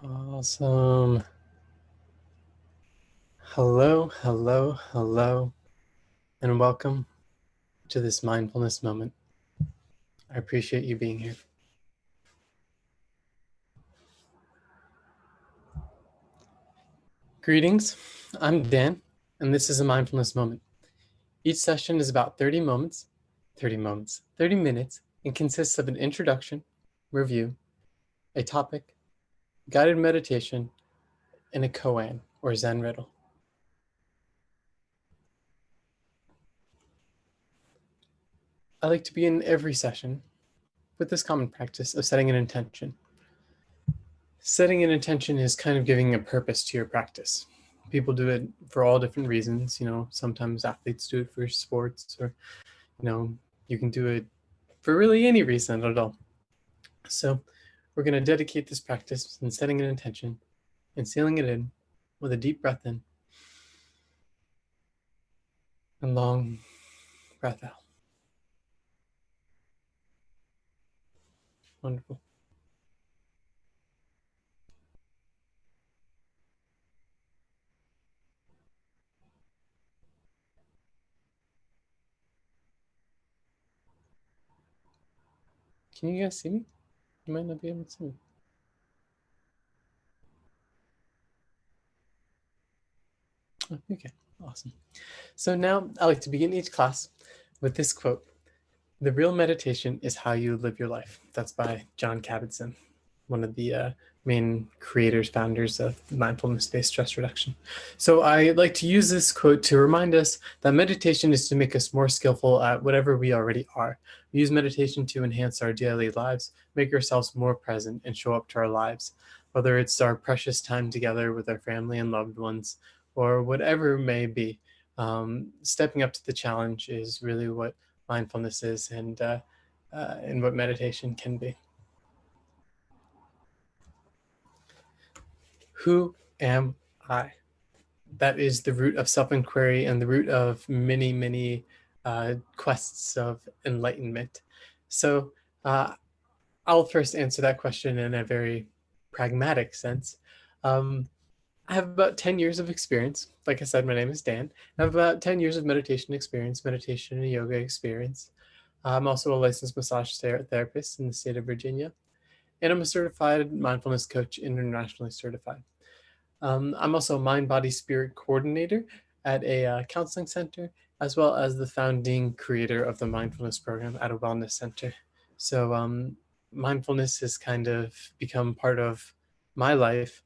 Awesome. Hello, hello, hello, and welcome to this mindfulness moment. I appreciate you being here. Greetings, I'm Dan, and this is a mindfulness moment. Each session is about 30 minutes, and consists of an introduction, review, a topic, guided meditation, and a koan, or Zen riddle. I like to begin every session with this common practice of setting an intention. Setting an intention is kind of giving a purpose to your practice. People do it for all different reasons. Sometimes athletes do it for sports, or, you can do it for really any reason at all. So we're going to dedicate this practice and setting an intention and sealing it in with a deep breath in and long breath out. Wonderful. Can you guys see me? You might not be able to see me. Oh, okay, awesome. So now I like to begin each class with this quote: "The real meditation is how you live your life." That's by John Kabat-Zinn, one of the main creators, founders of mindfulness-based stress reduction. So I like to use this quote to remind us that meditation is to make us more skillful at whatever we already are. We use meditation to enhance our daily lives, make ourselves more present, and show up to our lives, whether it's our precious time together with our family and loved ones, or whatever it may be. Stepping up to the challenge is really what mindfulness is, and what meditation can be. Who am I? That is the root of self-inquiry and the root of many, many quests of enlightenment. So I'll first answer that question in a very pragmatic sense. Um, I have about 10 years of experience. Like I said, my name is Dan. I have about 10 years of meditation experience, meditation and yoga experience. I'm also a licensed massage therapist in the state of Virginia, and I'm a certified mindfulness coach, internationally certified. I'm also a mind, body, spirit coordinator at a counseling center, as well as the founding creator of the mindfulness program at a wellness center. So mindfulness has kind of become part of my life,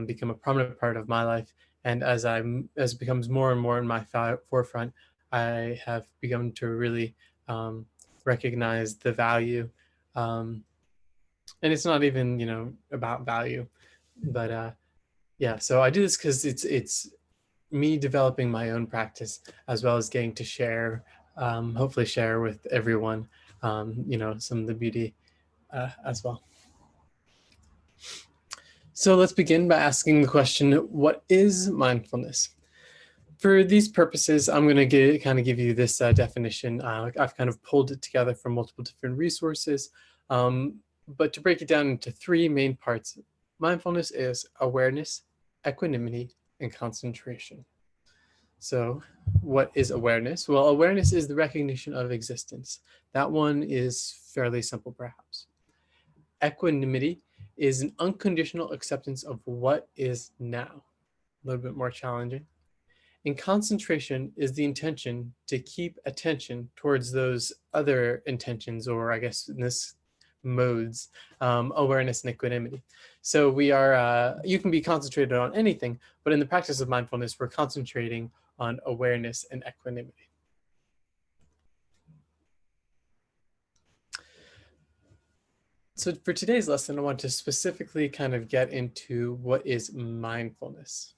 become a prominent part of my life. And as it becomes more and more in my forefront, I have begun to really recognize the value. Um, and it's not even about value, but yeah. So I do this because it's me developing my own practice, as well as getting to share, hopefully share with everyone, some of the beauty as well. So let's begin by asking the question: what is mindfulness? For these purposes, I'm going to kind of give you this definition. I've kind of pulled it together from multiple different resources, but to break it down into three main parts: mindfulness is awareness, equanimity, and concentration. So, what is awareness? Well, awareness is the recognition of existence. That one is fairly simple, perhaps. Equanimity is an unconditional acceptance of what is now. A little bit more challenging. And concentration is the intention to keep attention towards those other intentions, or I guess in this modes, awareness and equanimity. So you can be concentrated on anything, but in the practice of mindfulness, we're concentrating on awareness and equanimity. So for today's lesson, I want to specifically kind of get into what is mindfulness.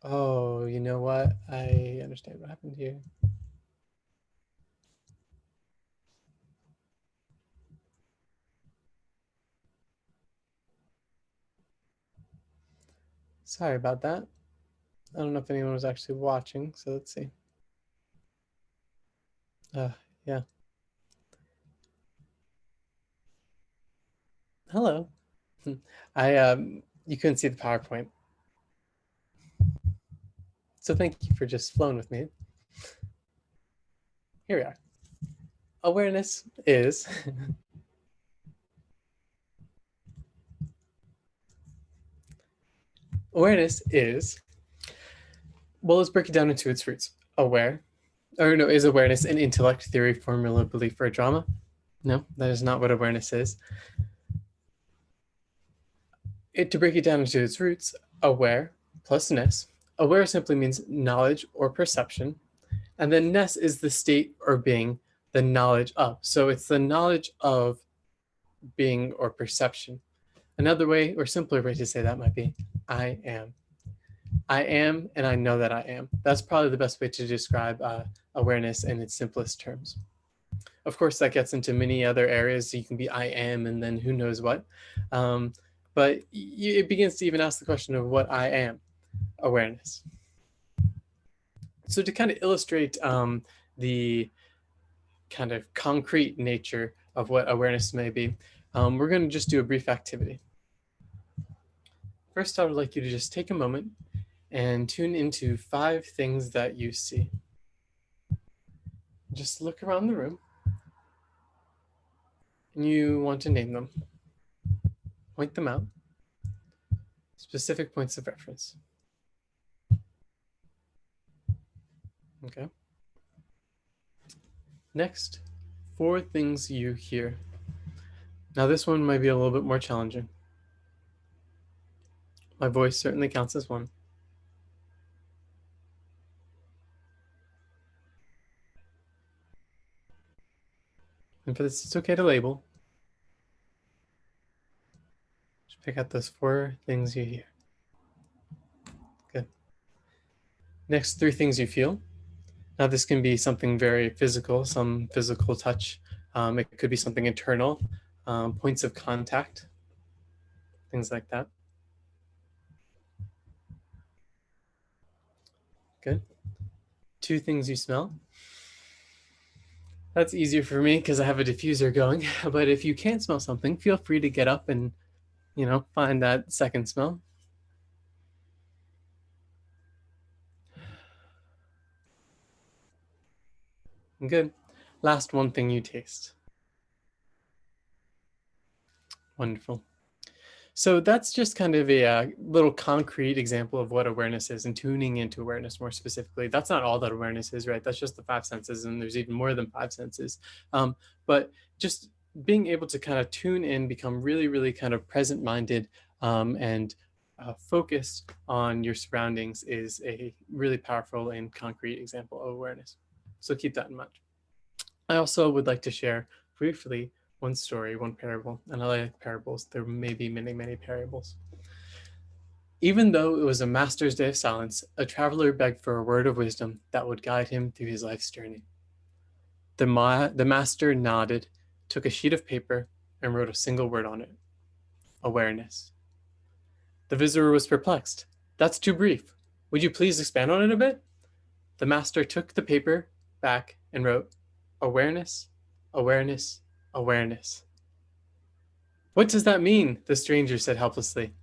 Oh, you know what? I understand what happened here. Sorry about that. I don't know if anyone was actually watching, so let's see. Yeah. Hello. You couldn't see the PowerPoint, so thank you for just flowing with me. Here we are. Awareness is awareness is well, let's break it down into its roots. Aware, or no, is awareness an intellect, theory, formula, belief, or drama? No, that is not what awareness is. To break it down into its roots, aware plus ness. Aware simply means knowledge or perception, and then ness is the state or being, the knowledge of. So it's the knowledge of being or perception. Another way or simpler way to say that might be I am. I am, and I know that I am. That's probably the best way to describe awareness in its simplest terms. Of course, that gets into many other areas. You can be I am, and then who knows what. Um, but it begins to even ask the question of what I am, awareness. So to kind of illustrate the kind of concrete nature of what awareness may be, we're going to just do a brief activity. First, I would like you to just take a moment and tune into 5 things that you see. Just look around the room and you want to name them. Point them out. Specific points of reference. Okay. Next, 4 things you hear. Now this one might be a little bit more challenging. My voice certainly counts as one. And for this, it's okay to label. Just pick out those 4 things you hear. Good. Next, 3 things you feel. Now this can be something very physical, some physical touch. It could be something internal, points of contact, things like that. Good. 2 things you smell. That's easier for me because I have a diffuser going. But if you can't smell something, feel free to get up and, find that second smell. Good. Last one thing you taste. Wonderful. So that's just kind of a little concrete example of what awareness is and tuning into awareness more specifically. That's not all that awareness is, right? That's just the 5 senses, and there's even more than 5 senses. But just being able to kind of tune in, become really, really kind of present-minded and focused on your surroundings is a really powerful and concrete example of awareness. So keep that in mind. I also would like to share briefly one story, one parable, and I like parables. There may be many, many parables. Even though it was a master's day of silence, a traveler begged for a word of wisdom that would guide him through his life's journey. The master nodded, took a sheet of paper, and wrote a single word on it: awareness. The visitor was perplexed. That's too brief. Would you please expand on it a bit? The master took the paper back and wrote, awareness, awareness, awareness. What does that mean? The stranger said helplessly.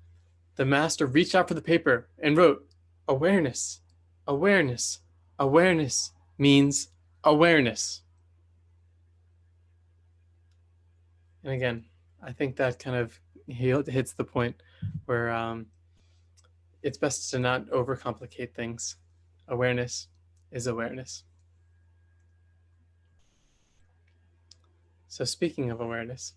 The master reached out for the paper and wrote, awareness, awareness, awareness means awareness. And again, I think that kind of hits the point where it's best to not overcomplicate things. Awareness is awareness. So speaking of awareness,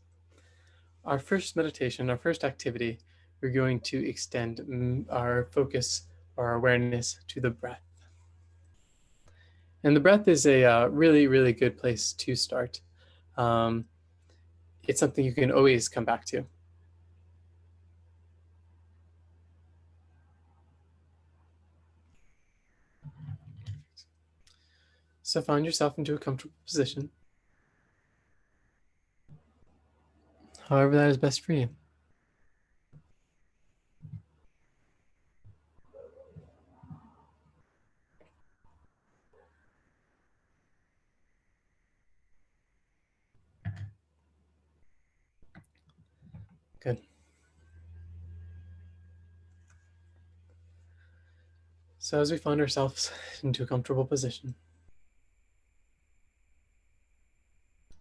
our first meditation, our first activity, we're going to extend our focus, our awareness to the breath. And the breath is a really, really good place to start. It's something you can always come back to. So find yourself into a comfortable position, however that is best for you. Good. So as we find ourselves into a comfortable position,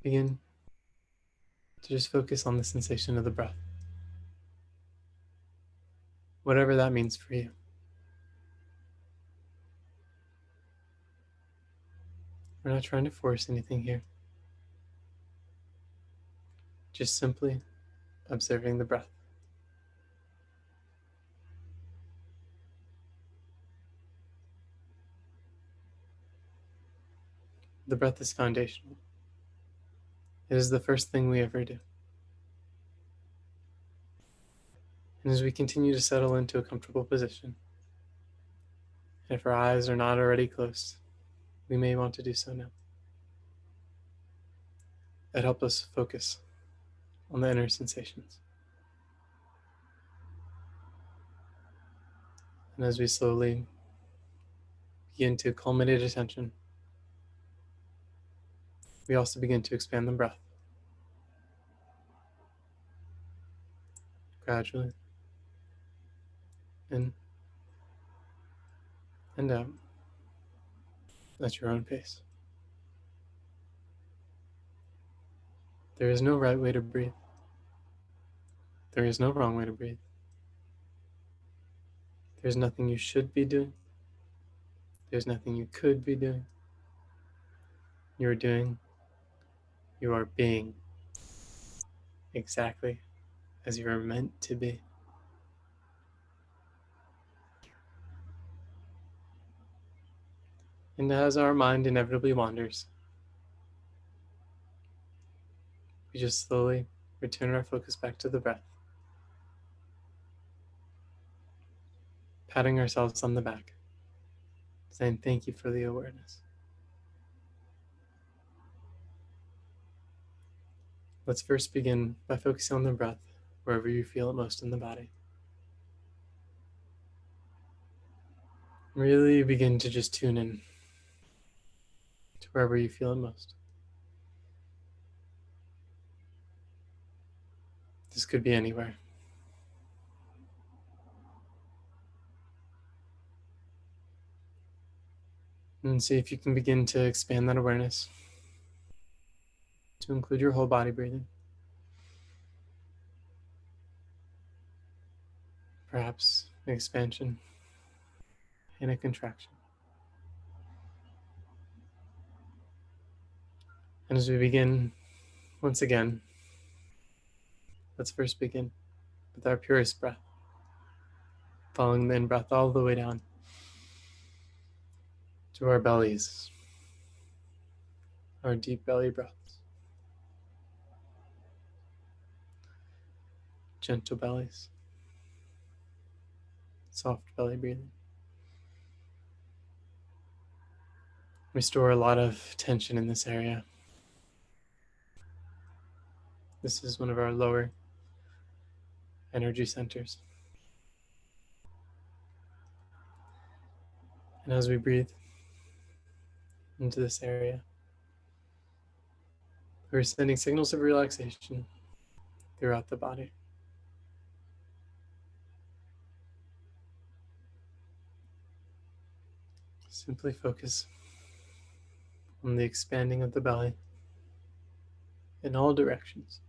begin to just focus on the sensation of the breath, whatever that means for you. We're not trying to force anything here, just simply observing the breath. The breath is foundational. It is the first thing we ever do. And as we continue to settle into a comfortable position, if our eyes are not already closed, we may want to do so now. That helps us focus on the inner sensations. And as we slowly begin to culminate attention, we also begin to expand the breath gradually in and out at your own pace. There is no right way to breathe. There is no wrong way to breathe. There's nothing you should be doing. There's nothing you could be doing. You're doing, you are being exactly as you are meant to be. And as our mind inevitably wanders, we just slowly return our focus back to the breath, patting ourselves on the back, saying thank you for the awareness. Let's first begin by focusing on the breath wherever you feel it most in the body. Really begin to just tune in to wherever you feel it most. This could be anywhere. And see if you can begin to expand that awareness to include your whole body breathing. Perhaps an expansion and a contraction. And as we begin, once again, let's first begin with our purest breath, following the in-breath all the way down to our bellies, our deep belly breaths, gentle bellies, soft belly breathing. We store a lot of tension in this area. This is one of our lower energy centers. And as we breathe into this area, we're sending signals of relaxation throughout the body. Simply focus on the expanding of the belly in all directions.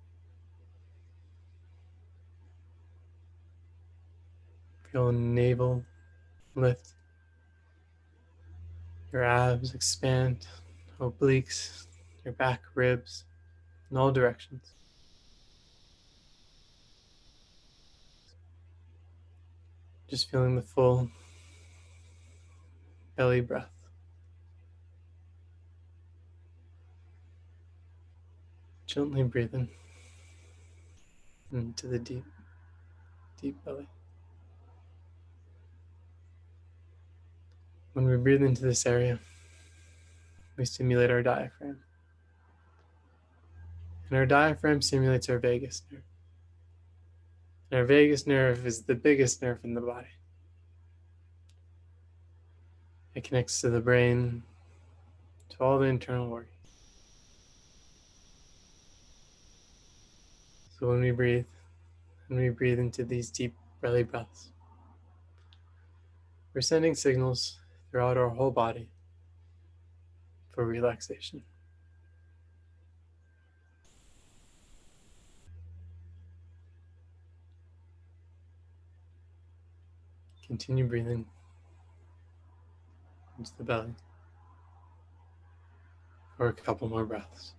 Feel navel lift, your abs expand, obliques, your back, ribs, in all directions. Just feeling the full belly breath. Gently breathing into the deep, deep belly. When we breathe into this area, we stimulate our diaphragm. And our diaphragm stimulates our vagus nerve. And our vagus nerve is the biggest nerve in the body. It connects to the brain, to all the internal organs. So when we breathe And we breathe into these deep belly breaths. We're sending signals throughout our whole body for relaxation. Continue breathing into the belly for a couple more breaths.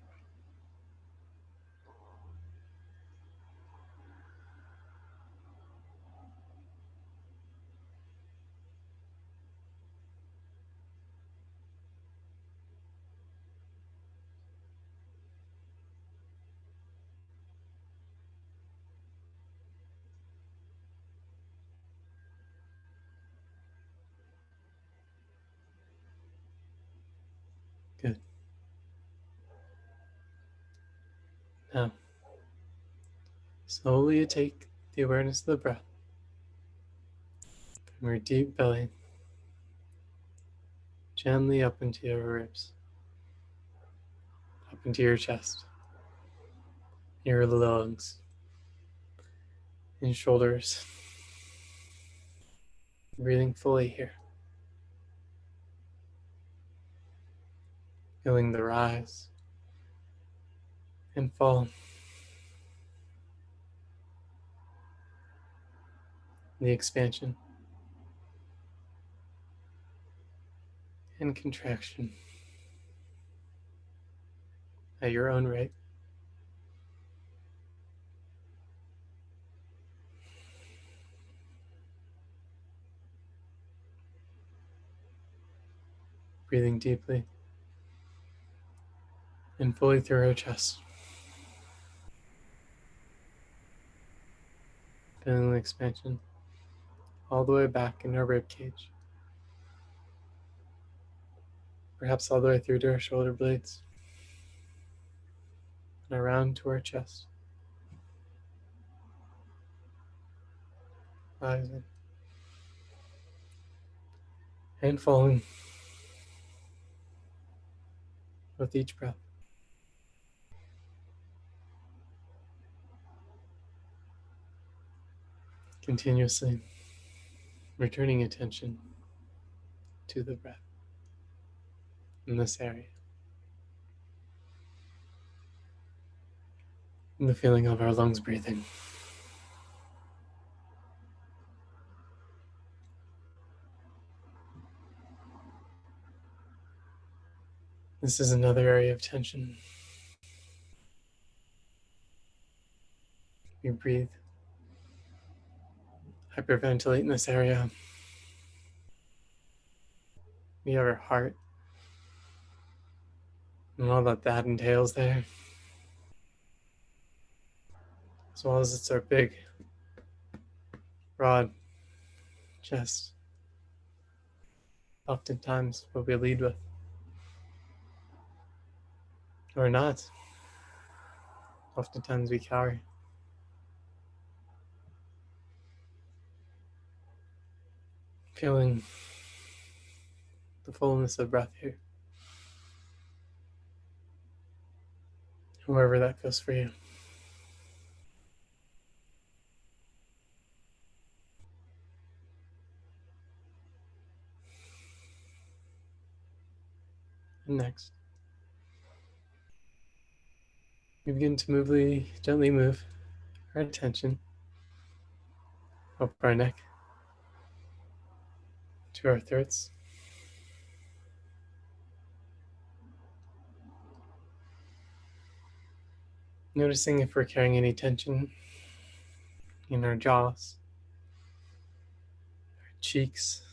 Good. Now, slowly take the awareness of the breath from your deep belly gently up into your ribs, up into your chest, your lungs, and shoulders. Breathing fully here. Feeling the rise and fall, the expansion and contraction at your own rate. Breathing deeply and fully through our chest. Feeling the expansion all the way back in our rib cage. Perhaps all the way through to our shoulder blades and around to our chest. Rising and falling with each breath. Continuously returning attention to the breath in this area. And the feeling of our lungs breathing. This is another area of tension. We breathe, hyperventilate in this area. We have our heart and all that entails there, as well as it's our big, broad chest. Oftentimes, what we lead with, or not. Oftentimes, we cower. Feeling the fullness of breath here, wherever that goes for you. And next, we begin to gently move our attention up our neck to our throats. Noticing if we're carrying any tension in our jaws, our cheeks,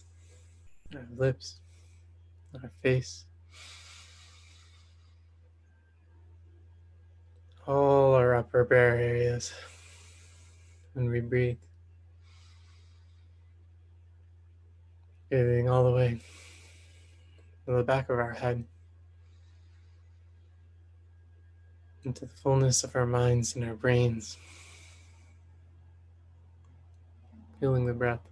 our lips, our face, all our upper bare areas. When we breathe, breathing all the way to the back of our head, into the fullness of our minds and our brains, feeling the breath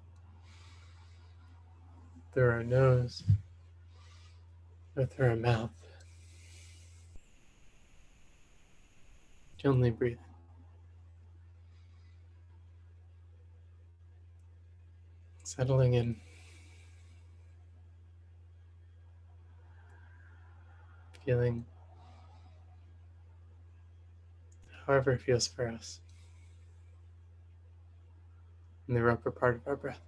through our nose or through our mouth. Gently breathe. Settling in, feeling however it feels for us in the upper part of our breath.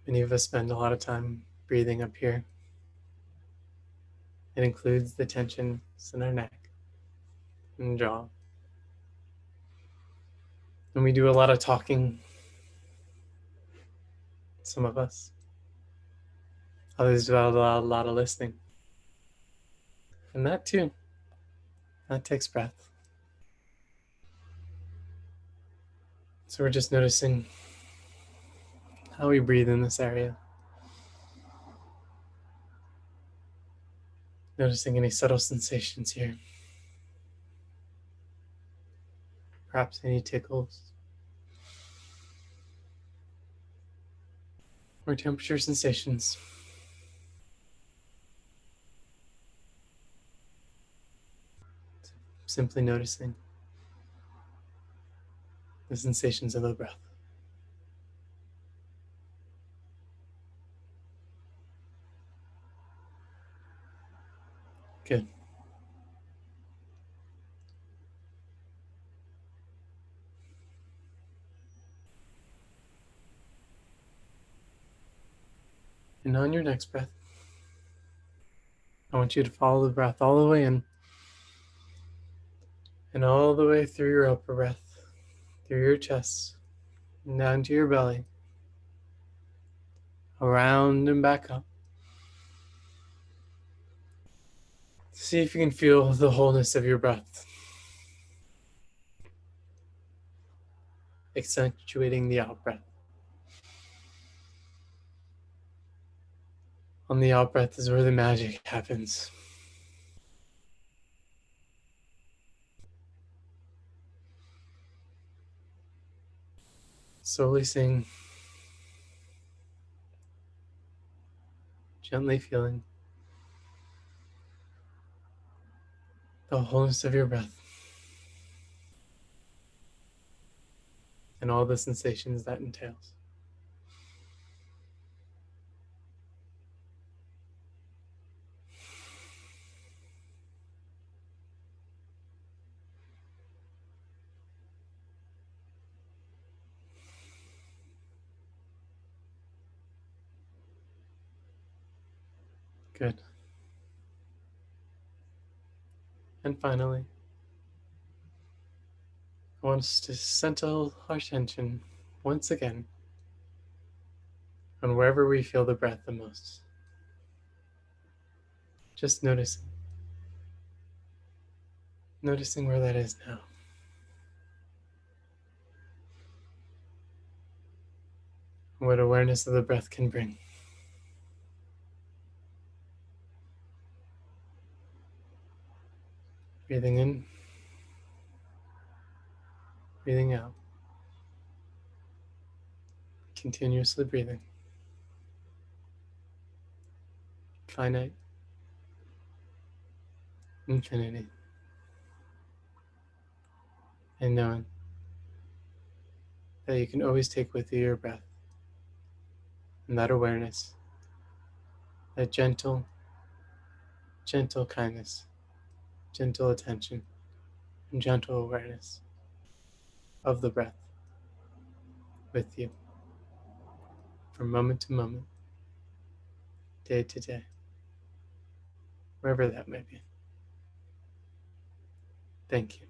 Many of us spend a lot of time breathing up here. It includes the tensions in our neck and jaw. And we do a lot of talking, some of us. Others do a lot of listening. And that too, that takes breath. So we're just noticing how we breathe in this area. Noticing any subtle sensations here. Perhaps any tickles. Or temperature sensations. Simply noticing the sensations of the breath. Good. And on your next breath, I want you to follow the breath all the way in and all the way through your upper breath, through your chest, and down to your belly, around and back up. See if you can feel the wholeness of your breath, accentuating the out breath. On the out breath is where the magic happens. Slowly sing, gently feeling the wholeness of your breath and all the sensations that entails. Good. And finally, I want us to center our attention once again on wherever we feel the breath the most. Just noticing where that is now. What awareness of the breath can bring. Breathing in, breathing out. Continuously breathing. Finite, infinity. And knowing that you can always take with you your breath and that awareness, that gentle kindness, gentle attention, and gentle awareness of the breath with you from moment to moment, day to day, wherever that may be. Thank you.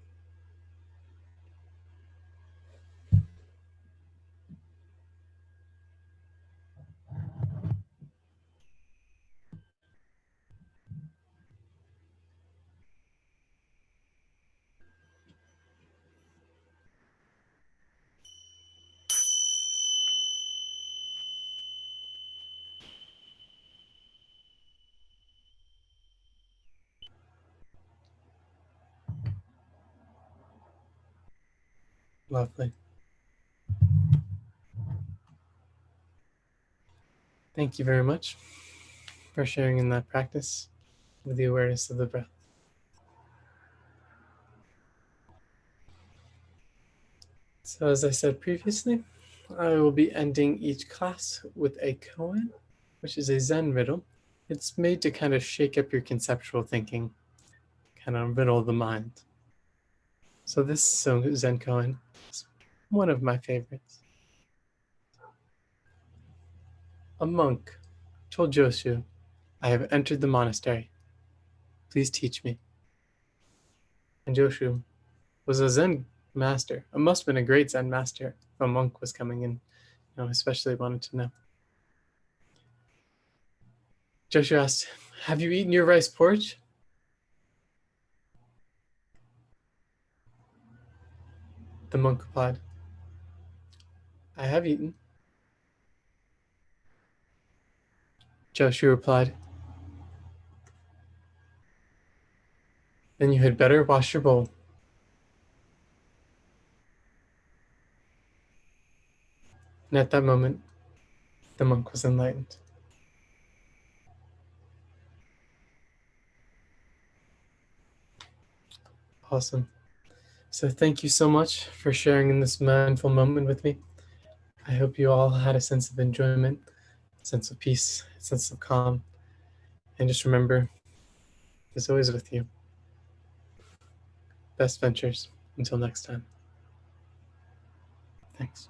Lovely. Thank you very much for sharing in that practice with the awareness of the breath. So as I said previously, I will be ending each class with a koan, which is a Zen riddle. It's made to kind of shake up your conceptual thinking, kind of riddle the mind. So this Zen koan is one of my favorites. A monk told Joshu, "I have entered the monastery. Please teach me." And Joshu was a Zen master. It must have been a great Zen master if a monk was coming in, especially wanted to know. Joshu asked, "Have you eaten your rice porridge?" The monk replied, "I have eaten." Joshu replied, "Then you had better wash your bowl." And at that moment, the monk was enlightened. Awesome. So thank you so much for sharing in this mindful moment with me. I hope you all had a sense of enjoyment, a sense of peace, a sense of calm. And just remember, as always with you, best ventures. Until next time. Thanks.